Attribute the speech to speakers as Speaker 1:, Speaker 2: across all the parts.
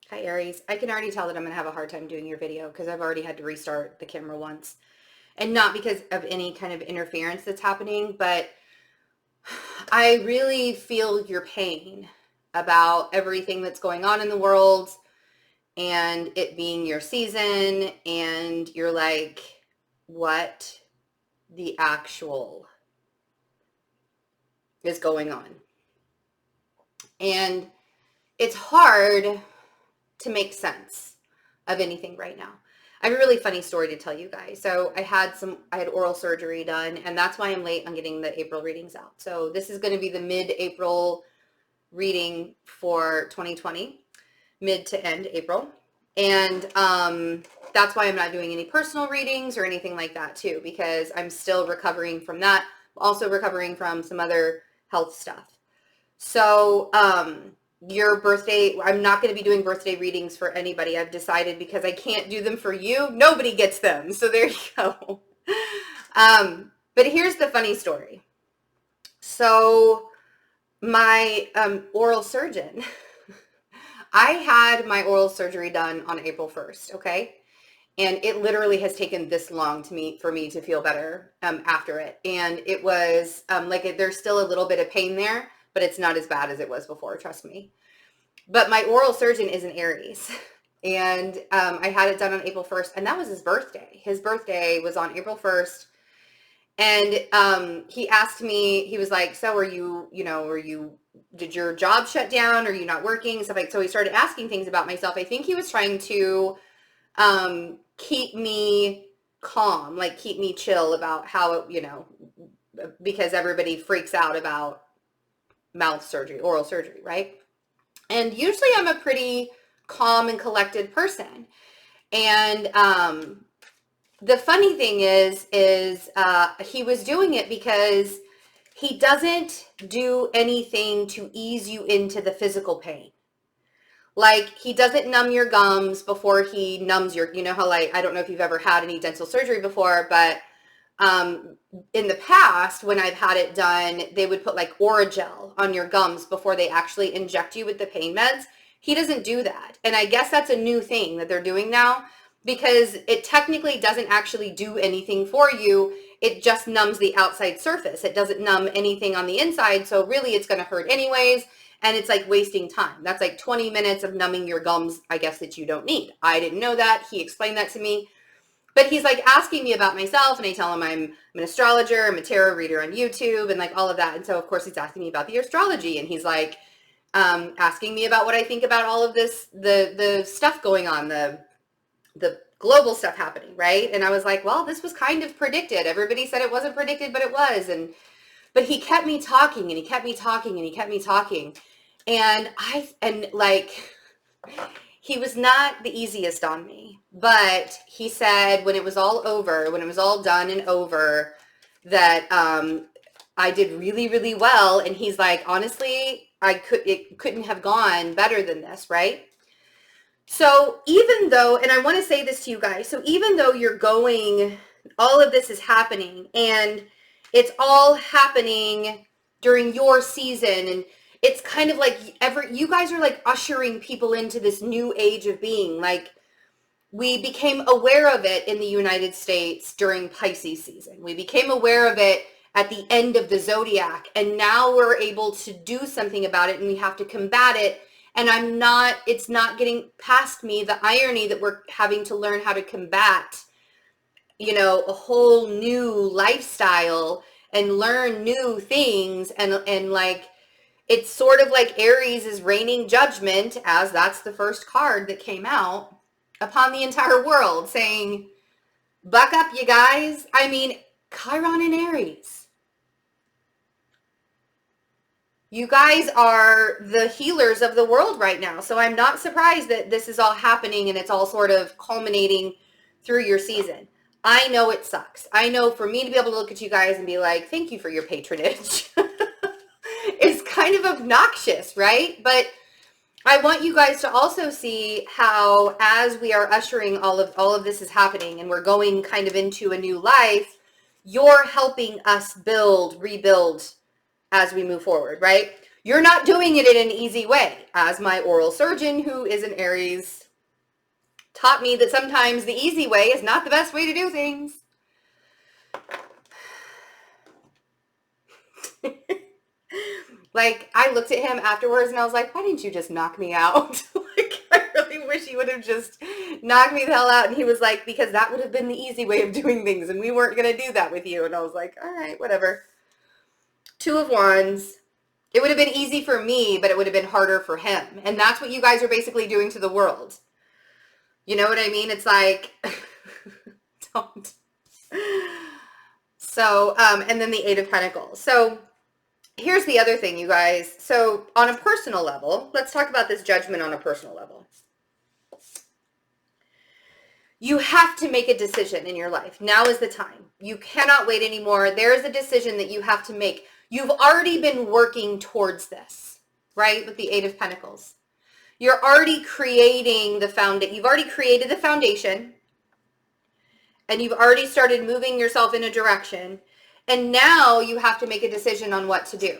Speaker 1: Hi, Aries. I can already tell that I'm going to have a hard time doing your video because I've already had to restart the camera once. And not because of any kind of interference that's happening, but I really feel your pain about everything that's going on in the world and it being your season. And you're like, what the actual is going on? And it's hard to make sense of anything right now. I have a really funny story to tell you guys. So I had oral surgery done, and that's why I'm late on getting the April readings out. So this is going to be the mid-April reading for 2020, mid to end April. And that's why I'm not doing any personal readings or anything like that too, because I'm still recovering from that. I'm also recovering from some other health stuff. So your birthday, I'm not going to be doing birthday readings for anybody. I've decided because I can't do them for you. Nobody gets them. So there you go. But here's the funny story. So my oral surgeon, I had my oral surgery done on April 1st, okay? And it literally has taken this long for me to feel better after it. And it was there's still a little bit of pain there, but it's not as bad as it was before, trust me. But my oral surgeon is an Aries. And I had it done on April 1st, and that was his birthday. His birthday was on April 1st. And he asked me, he was like, so did your job shut down? Are you not working? Stuff like, so he started asking things about myself. I think he was trying to keep me calm, like keep me chill about how, because everybody freaks out about mouth surgery, oral surgery, right? And usually I'm a pretty calm and collected person. And the funny thing is he was doing it because he doesn't do anything to ease you into the physical pain. Like, he doesn't numb your gums before he numbs your, how, like, I don't know if you've ever had any dental surgery before, but in the past, when I've had it done, they would put like Oragel on your gums before they actually inject you with the pain meds. He doesn't do that. And I guess that's a new thing that they're doing now, because it technically doesn't actually do anything for you. It just numbs the outside surface. It doesn't numb anything on the inside. So really it's going to hurt anyways. And it's like wasting time. That's like 20 minutes of numbing your gums, I guess, that you don't need. I didn't know that. He explained that to me. But he's like asking me about myself, and I tell him I'm an astrologer, I'm a tarot reader on YouTube, and like all of that. And so of course he's asking me about the astrology, and he's like asking me about what I think about all of this, the stuff going on, the global stuff happening, right? And I was like, well, this was kind of predicted. Everybody said it wasn't predicted, but it was. But he kept me talking, and he kept me talking, and he kept me talking. And he was not the easiest on me, but he said when it was all over, when it was all done and over, that I did really, really well. And he's like, honestly, it couldn't have gone better than this, right? So even though, and I want to say this to you guys, so even though you're going, all of this is happening, and it's all happening during your season, and it's kind of like you guys are like ushering people into this new age of being. Like, we became aware of it in the United States during Pisces season. We became aware of it at the end of the zodiac, and now we're able to do something about it, and we have to combat it. And it's not getting past me, the irony that we're having to learn how to combat, a whole new lifestyle and learn new things. And like, it's sort of like Aries is raining judgment, as that's the first card that came out, upon the entire world, saying, buck up, you guys. I mean, Chiron and Aries. You guys are the healers of the world right now. So I'm not surprised that this is all happening and it's all sort of culminating through your season. I know it sucks. I know for me to be able to look at you guys and be like, thank you for your patronage. It's kind of obnoxious, right? But I want you guys to also see how, as we are ushering all of this is happening and we're going kind of into a new life, you're helping us rebuild as we move forward, right? You're not doing it in an easy way. As my oral surgeon, who is an Aries, taught me that sometimes the easy way is not the best way to do things. Like, I looked at him afterwards and I was like, why didn't you just knock me out? Like, I really wish he would have just knocked me the hell out. And he was like, because that would have been the easy way of doing things and we weren't going to do that with you. And I was like, all right, whatever. Two of Wands. It would have been easy for me, but it would have been harder for him. And that's what you guys are basically doing to the world. You know what I mean? It's like, don't. So, and then the Eight of Pentacles. So here's the other thing, you guys. So on a personal level, let's talk about this Judgment on a personal level. You have to make a decision in your life. Now is the time. You cannot wait anymore. There is a decision that you have to make. You've already been working towards this, right? With the Eight of Pentacles. You're already creating the foundation. You've already created the foundation. And you've already started moving yourself in a direction. And now you have to make a decision on what to do.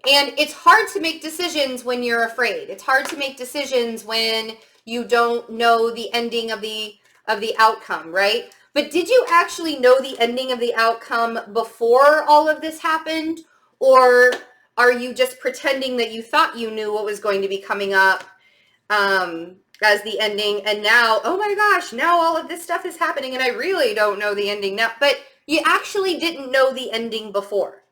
Speaker 1: And it's hard to make decisions when you're afraid. It's hard to make decisions when you don't know the ending of the outcome, right? But did you actually know the ending of the outcome before all of this happened? Or are you just pretending that you thought you knew what was going to be coming up as the ending? And now, oh my gosh, now all of this stuff is happening and I really don't know the ending now. But you actually didn't know the ending before.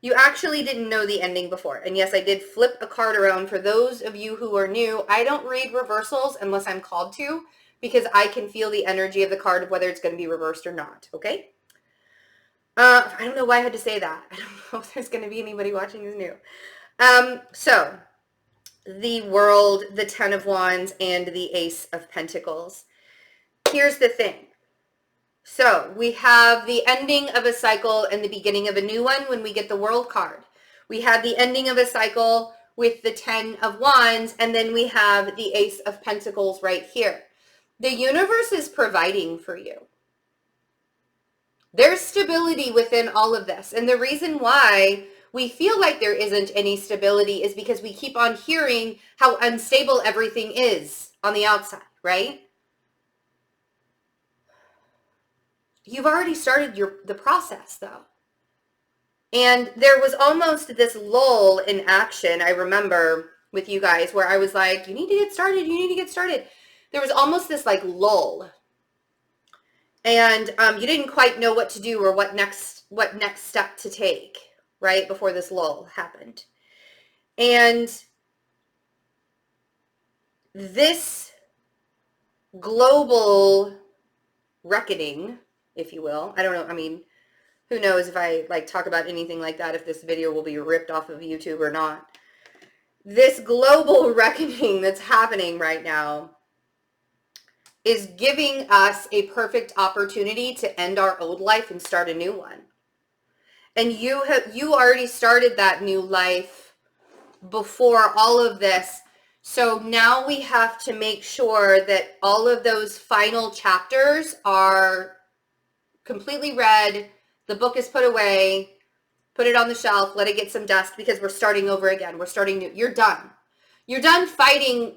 Speaker 1: You actually didn't know the ending before. And yes, I did flip a card around. For those of you who are new, I don't read reversals unless I'm called to, because I can feel the energy of the card of whether it's going to be reversed or not, okay? I don't know why I had to say that. I don't know if there's going to be anybody watching who's new. So, the World, the Ten of Wands, and the Ace of Pentacles. Here's the thing. So, we have the ending of a cycle and the beginning of a new one when we get the World card. We have the ending of a cycle with the Ten of Wands, and then we have the Ace of Pentacles right here. The universe is providing for you. There's stability within all of this. And the reason why we feel like there isn't any stability is because we keep on hearing how unstable everything is on the outside, right? You've already started the process, though. And there was almost this lull in action, I remember, with you guys, where I was like, you need to get started, you need to get started. There was almost this like lull. And you didn't quite know what to do or what next step to take, right, before this lull happened. And this global reckoning, if you will, I don't know, I mean, who knows if I like talk about anything like that, if this video will be ripped off of YouTube or not. This global reckoning that's happening right now is giving us a perfect opportunity to end our old life and start a new one. And you already started that new life before all of this. So now we have to make sure that all of those final chapters are completely read. The book is put away, put it on the shelf, let it get some dust, because we're starting over again. We're starting new. You're done. You're done fighting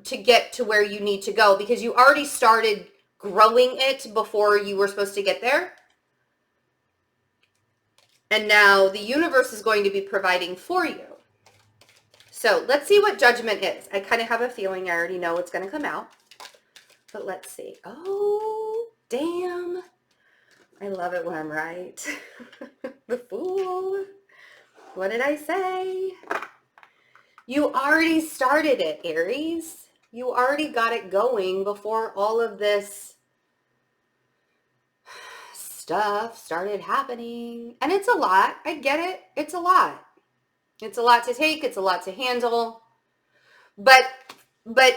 Speaker 1: to get to where you need to go, because you already started growing it before you were supposed to get there. And now the universe is going to be providing for you. So let's see what judgment is. I kind of have a feeling I already know what's going to come out. But let's see. Oh, damn. I love it when I'm right. The Fool. What did I say? You already started it, Aries. You already got it going before all of this stuff started happening. And it's a lot. I get it. It's a lot. It's a lot to take. It's a lot to handle. But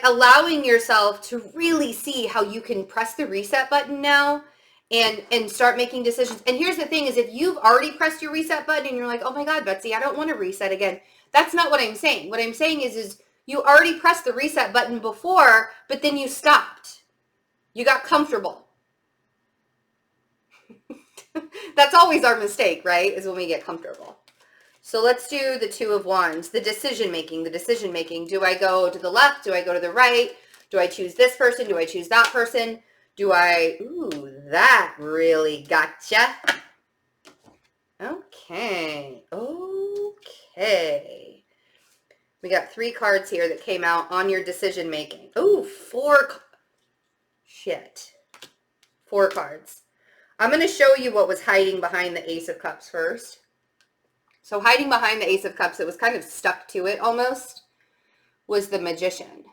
Speaker 1: allowing yourself to really see how you can press the reset button now and start making decisions. And here's the thing is, if you've already pressed your reset button and you're like, oh my God, Betsy, I don't want to reset again. That's not what I'm saying. What I'm saying is you already pressed the reset button before, but then you stopped. You got comfortable. That's always our mistake, right? Is when we get comfortable. So let's do the Two of Wands, the decision making, Do I go to the left? Do I go to the right? Do I choose this person? Do I choose that person? Ooh, that really gotcha. Okay. Okay. We got 3 cards here that came out on your decision making. Ooh, 4. Shit. 4 cards. I'm going to show you what was hiding behind the Ace of Cups first. So hiding behind the Ace of Cups, it was kind of stuck to it almost, was the Magician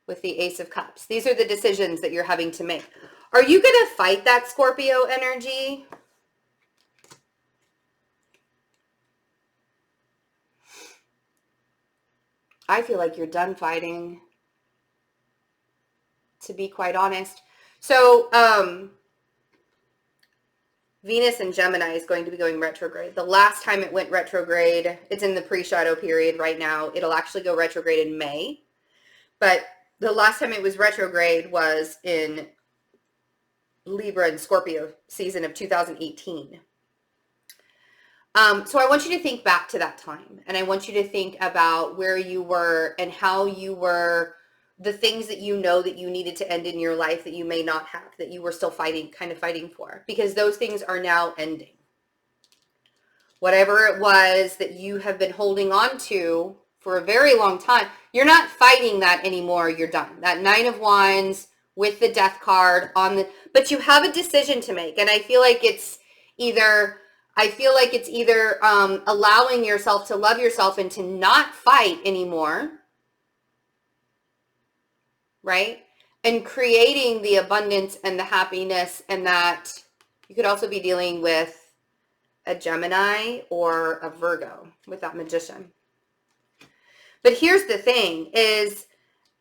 Speaker 1: with the Ace of Cups. These are the decisions that you're having to make. Are you going to fight that Scorpio energy? I feel like you're done fighting, to be quite honest. So, Venus in Gemini is going to be going retrograde. The last time it went retrograde, it's in the pre-shadow period right now. It'll actually go retrograde in May. But the last time it was retrograde was in Libra and Scorpio season of 2018. So I want you to think back to that time. And I want you to think about where you were and how you were, the things that you know that you needed to end in your life that you may not have, that you were still fighting for, because those things are now ending. Whatever it was that you have been holding on to for a very long time, you're not fighting that anymore. You're done. That 9 of Wands with the Death card but you have a decision to make. And I feel like it's either allowing yourself to love yourself and to not fight anymore, right? And creating the abundance and the happiness, and that you could also be dealing with a Gemini or a Virgo with that Magician. But here's the thing is,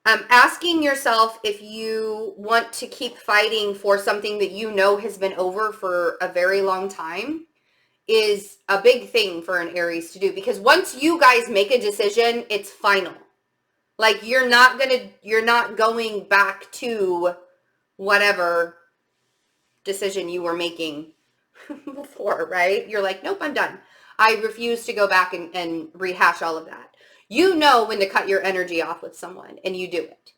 Speaker 1: asking yourself if you want to keep fighting for something that you know has been over for a very long time is a big thing for an Aries to do, because once you guys make a decision, it's final. Like you're not going back to whatever decision you were making before, right? You're like, nope, I'm done. I refuse to go back and rehash all of that. You know when to cut your energy off with someone, and you do it.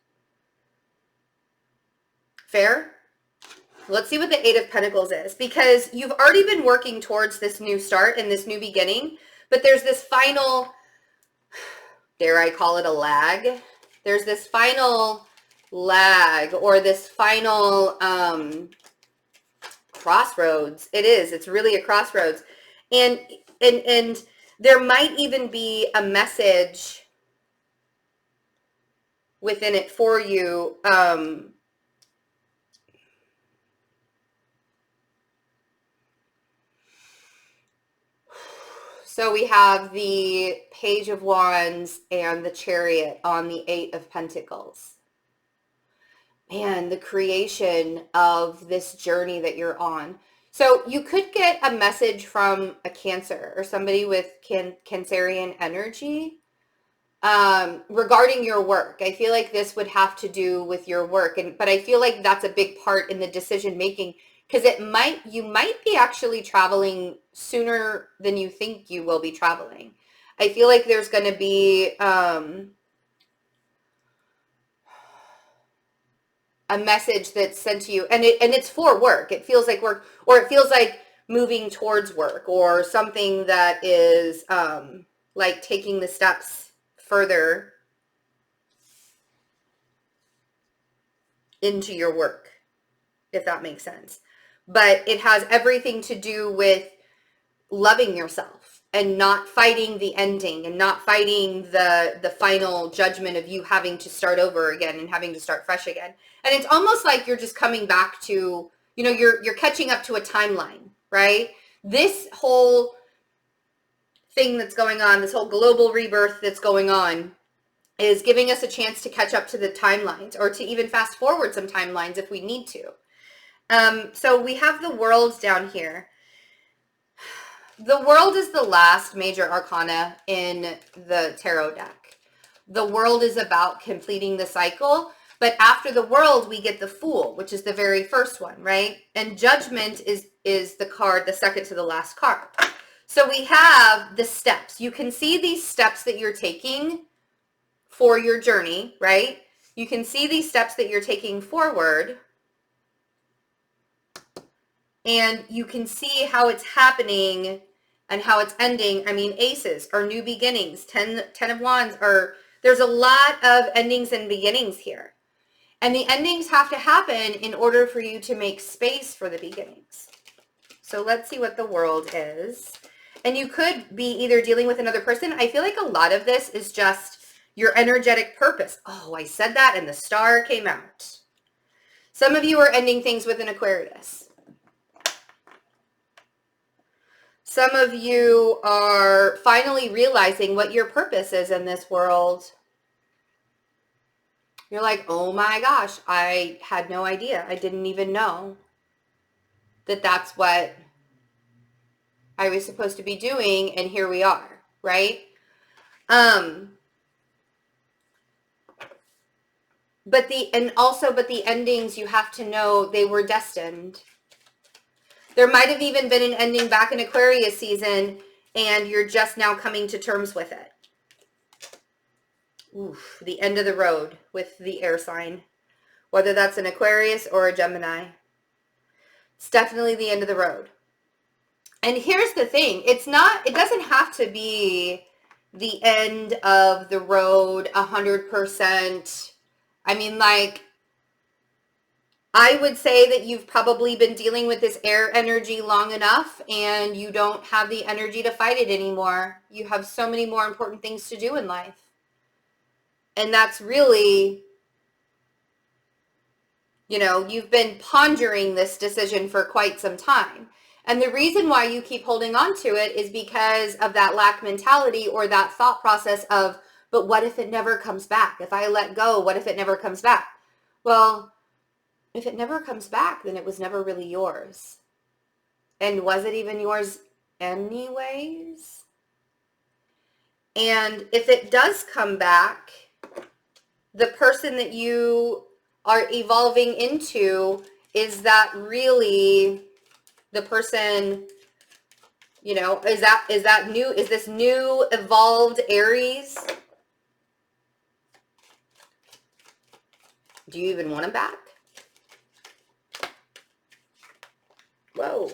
Speaker 1: Fair? Let's see what the 8 of Pentacles is, because you've already been working towards this new start and this new beginning, but there's this final, dare I call it a lag? There's this final lag, or this final crossroads. It is. It's really a crossroads. And there might even be a message within it for you. So we have the Page of Wands and the Chariot on the 8 of Pentacles. Man, the creation of this journey that you're on. So you could get a message from a Cancer or somebody with Cancerian energy regarding your work. I feel like this would have to do with your work, but I feel like that's a big part in the decision making, because you might be actually traveling sooner than you think you will be traveling. I feel like there's going to be a message that's sent to you, and it's for work. It feels like work, or it feels like moving towards work, or something that is like taking the steps further into your work, if that makes sense. But it has everything to do with loving yourself and not fighting the ending, and not fighting the final judgment of you having to start over again and having to start fresh again. And it's almost like you're just coming back to, you're catching up to a timeline, right? This whole thing that's going on, this whole global rebirth that's going on, is giving us a chance to catch up to the timelines, or to even fast forward some timelines if we need to. So we have the World down here. The World is the last major arcana in the tarot deck. The World is about completing the cycle, but after the World, we get the Fool, which is the very first one, right? And Judgment is the card, the second to the last card. So we have the steps. You can see these steps that you're taking for your journey, right? You can see these steps that you're taking forward, and you can see how it's happening and how it's ending. I mean, aces are new beginnings. 10 of wands are, there's a lot of endings and beginnings here. And the endings have to happen in order for you to make space for the beginnings. So let's see what the world is. And you could be either dealing with another person. I feel like a lot of this is just your energetic purpose. Oh, I said that and the star came out. Some of you are ending things with an Aquarius. Some of you are finally realizing what your purpose is in this world. You're like, oh my gosh, I had no idea. I didn't even know that that's what I was supposed to be doing, and here we are, right? But the endings, you have to know they were destined. There might have even been an ending back in Aquarius season, and you're just now coming to terms with it. Oof, the end of the road with the air sign, whether that's an Aquarius or a Gemini. It's definitely the end of the road. And here's the thing, it doesn't have to be the end of the road 100%. I mean, like, I would say that you've probably been dealing with this air energy long enough and you don't have the energy to fight it anymore. You have so many more important things to do in life. And that's really, you've been pondering this decision for quite some time. And the reason why you keep holding on to it is because of that lack mentality, or that thought process of, but what if it never comes back? If I let go, what if it never comes back? Well, if it never comes back, then it was never really yours. And was it even yours anyways? And if it does come back, the person that you are evolving into, is that really the person, is this new evolved Aries? Do you even want him back? Whoa.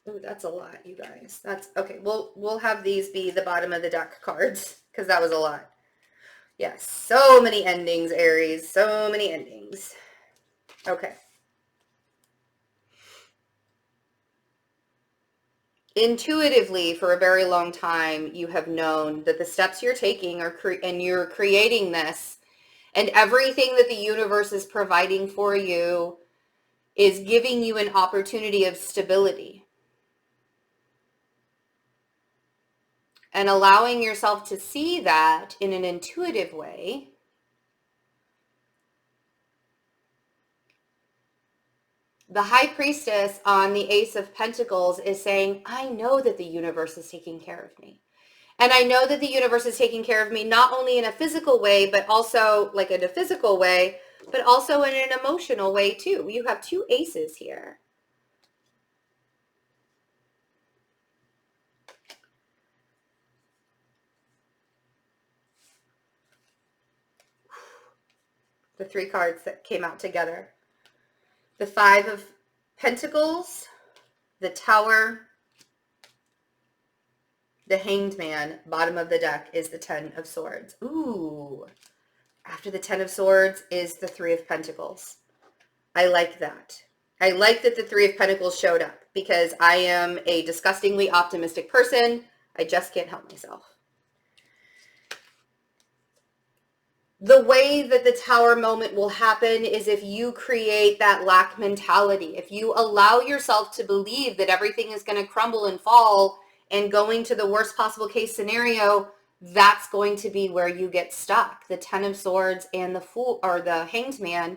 Speaker 1: Oh, that's a lot, you guys. That's okay. We'll have these be the bottom of the deck cards, because that was a lot. Yes, so many endings, Aries. So many endings. Okay. Intuitively, for a very long time, you have known that the steps you're taking and you're creating this, and everything that the universe is providing for you is giving you an opportunity of stability. And allowing yourself to see that in an intuitive way. The High Priestess on the Ace of Pentacles is saying, I know that the universe is taking care of me. And I know that the universe is taking care of me not only in a physical way, but also like in a physical way, but also in an emotional way too. You have two aces here. The three cards that came out together. The Five of Pentacles, the Tower, the Hanged Man. Bottom of the deck is the Ten of Swords. Ooh. After the Ten of Swords is the Three of Pentacles. I like that. I like that the Three of Pentacles showed up, because I am a disgustingly optimistic person. I just can't help myself. The way that the Tower moment will happen is if you create that lack mentality. If you allow yourself to believe that everything is going to crumble and fall and going to the worst possible case scenario, that's going to be where you get stuck. The Ten of Swords and the Fool, or the Hanged Man,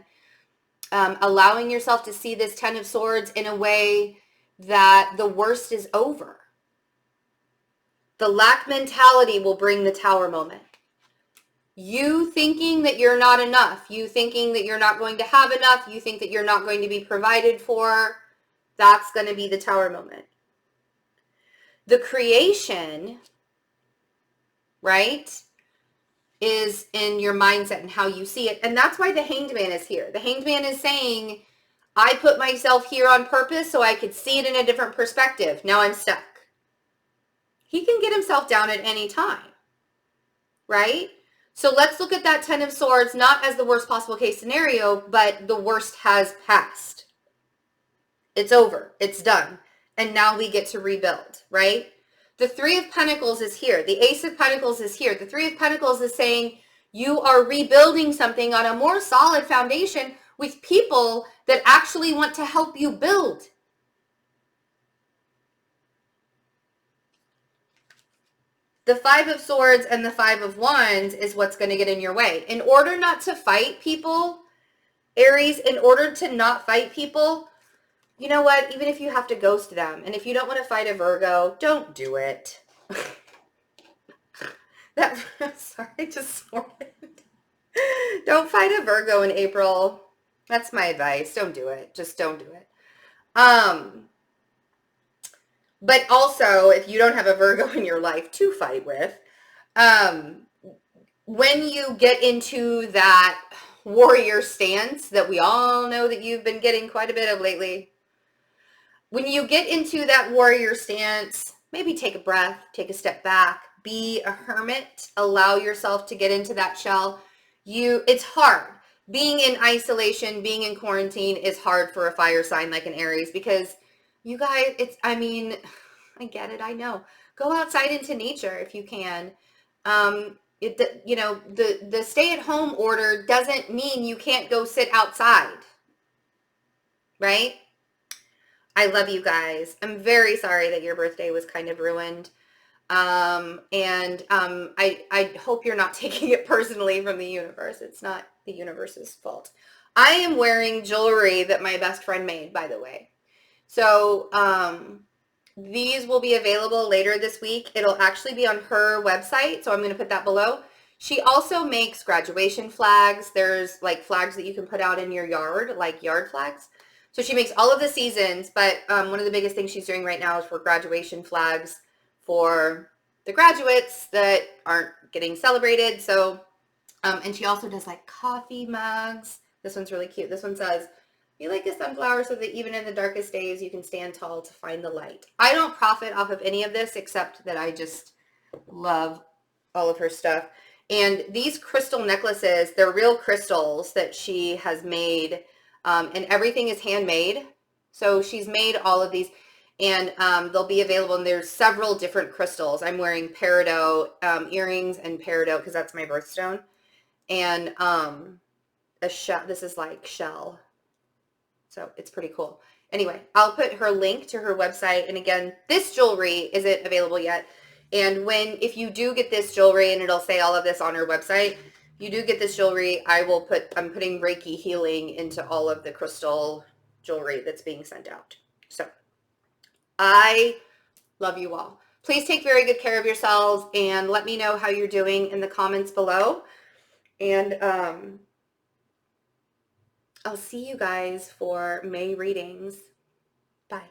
Speaker 1: allowing yourself to see this Ten of Swords in a way that the worst is over. The lack mentality will bring the Tower moment. You thinking that you're not enough, you thinking that you're not going to have enough, you think that you're not going to be provided for, that's going to be the Tower moment. The creation, right, is in your mindset and how you see it. And that's why the Hanged Man is here. The Hanged Man is saying, I put myself here on purpose so I could see it in a different perspective. Now I'm stuck. He can get himself down at any time, right? So let's look at that Ten of Swords, not as the worst possible case scenario, but the worst has passed. It's over. It's done. And now we get to rebuild, right? The Three of Pentacles is here. The Ace of Pentacles is here. The Three of Pentacles is saying you are rebuilding something on a more solid foundation with people that actually want to help you build. The Five of Swords and the Five of Wands is what's going to get in your way. In order not to fight people, Aries, in order to not fight people, you know what? Even if you have to ghost them, and if you don't want to fight a Virgo, don't do it. Sorry, I just swore it. Don't fight a Virgo in April. That's my advice. Don't do it. Just don't do it. But also, if you don't have a Virgo in your life to fight with, when you get into that warrior stance that we all know that you've been getting quite a bit of lately, when you get into that warrior stance, maybe take a breath, take a step back, be a hermit, allow yourself to get into that shell. It's hard. Being in isolation, being in quarantine is hard for a fire sign like an Aries because you guys, I get it. I know. Go outside into nature if you can. The stay-at-home order doesn't mean you can't go sit outside, right? I love you guys. I'm very sorry that your birthday was kind of ruined. I hope you're not taking it personally from the universe. It's not the universe's fault. I am wearing jewelry that my best friend made, by the way. So, these will be available later this week. It'll actually be on her website, so I'm going to put that below. She also makes graduation flags. There's like flags that you can put out in your yard, like yard flags. So she makes all of the seasons, but one of the biggest things she's doing right now is for graduation flags for the graduates that aren't getting celebrated. So, and she also does like coffee mugs. This one's really cute. This one says, be like a sunflower so that even in the darkest days, you can stand tall to find the light. I don't profit off of any of this except that I just love all of her stuff. And these crystal necklaces, they're real crystals that she has made, and everything is handmade. So she's made all of these, and they'll be available, and there's several different crystals. I'm wearing peridot earrings and peridot because that's my birthstone. And a shell, this is like shell. So it's pretty cool. Anyway, I'll put her link to her website. And again, this jewelry isn't available yet. And if you do get this jewelry, and it'll say all of this on her website, you do get this jewelry, I'm putting Reiki healing into all of the crystal jewelry that's being sent out. So I love you all. Please take very good care of yourselves and let me know how you're doing in the comments below. And I'll see you guys for May readings. Bye.